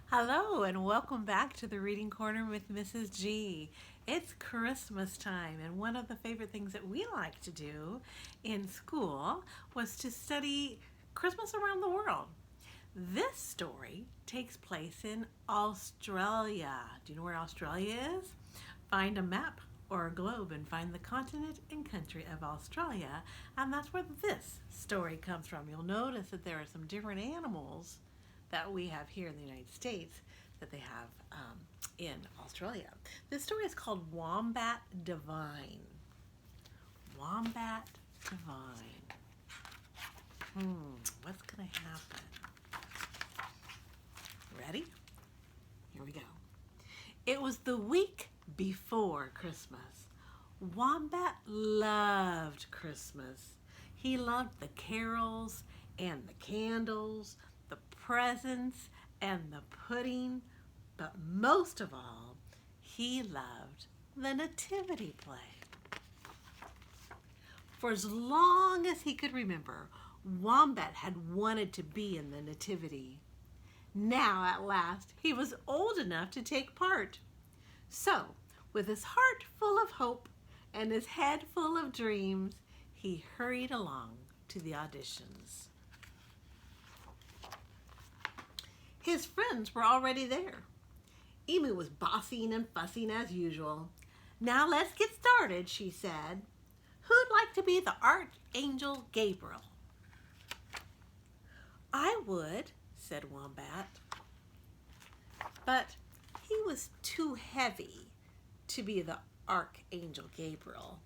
Hello and welcome back to the Reading Corner with Mrs. G. It's Christmas time, and one of the favorite things that we like to do in school was to study Christmas around the world. This story takes place in Australia. Do you know where Australia is? Find a map or a globe and find the continent and country of Australia, and that's where this story comes from. You'll notice that there are some different animals that we have here in the United States that they have in Australia. This story is called Wombat Divine. Wombat Divine. What's going to happen? Ready? Here we go. It was the week before Christmas. Wombat loved Christmas. He loved the carols and the candles, the presents and the pudding, but most of all, he loved the Nativity play. For as long as he could remember, Wombat had wanted to be in the Nativity. Now, at last, he was old enough to take part. So, with his heart full of hope and his head full of dreams, he hurried along to the auditions. His friends were already there. Emu was bossing and fussing as usual. "Now let's get started," she said. "Who'd like to be the Archangel Gabriel?" "I would," said Wombat. But he was too heavy to be the Archangel Gabriel.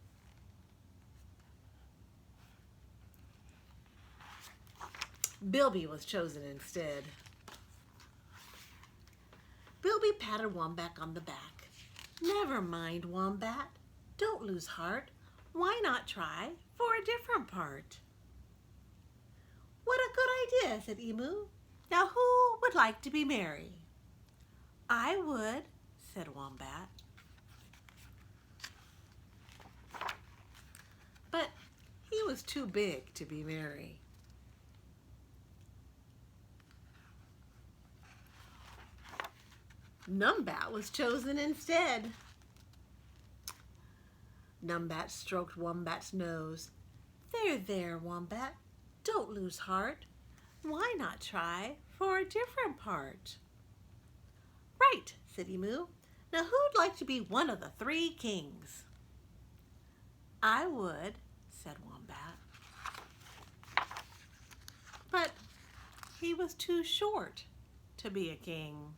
Bilby was chosen instead. Bilby patted Wombat on the back. "Never mind, Wombat. Don't lose heart. Why not try for a different part?" "What a good idea," said Emu. "Now who would like to be Mary?" "I would," said Wombat. But he was too big to be Mary. Numbat was chosen instead. Numbat stroked Wombat's nose. There, Wombat. Don't lose heart. Why not try for a different part?" "Right," said Emu. "Now who'd like to be one of the three kings?" "I would," said Wombat. But he was too short to be a king.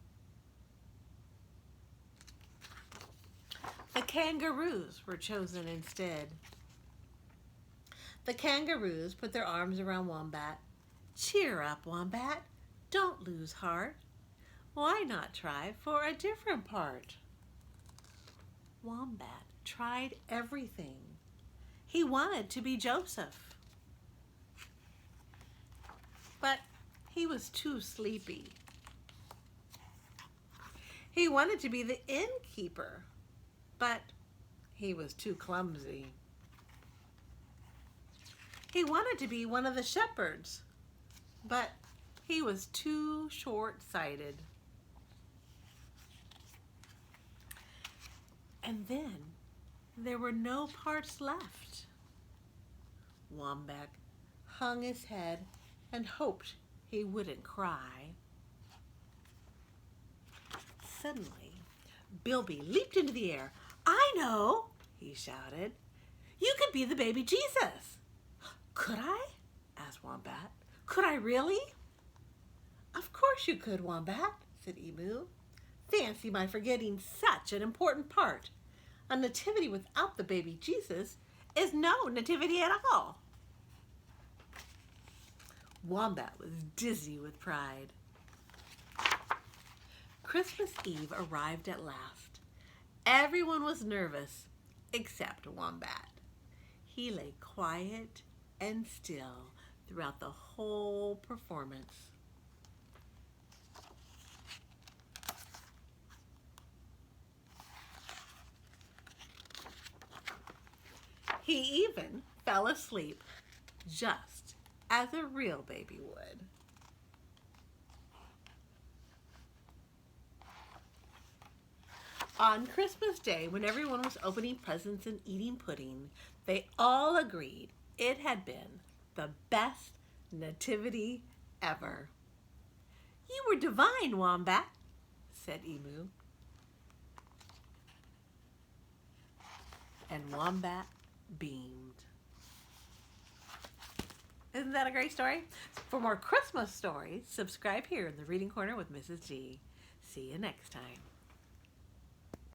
The kangaroos were chosen instead. The kangaroos put their arms around Wombat. "Cheer up, Wombat. Don't lose heart. Why not try for a different part?" Wombat tried everything. He wanted to be Joseph, but he was too sleepy. He wanted to be the innkeeper, but he was too clumsy. He wanted to be one of the shepherds, but he was too short-sighted. And then there were no parts left. Wombat hung his head and hoped he wouldn't cry. Suddenly, Bilby leaped into the air. "I know," he shouted. "You could be the baby Jesus." "Could I?" asked Wombat. "Could I really?" "Of course you could, Wombat," said Emu. "Fancy my forgetting such an important part. A nativity without the baby Jesus is no nativity at all." Wombat was dizzy with pride. Christmas Eve arrived at last. Everyone was nervous except Wombat. He lay quiet and still throughout the whole performance. He even fell asleep, just as a real baby would. On Christmas Day, when everyone was opening presents and eating pudding, they all agreed it had been the best nativity ever. "You were divine, Wombat," said Emu. And Wombat beamed. Isn't that a great story? For more Christmas stories, subscribe here in the Reading Corner with Mrs. G. See you next time.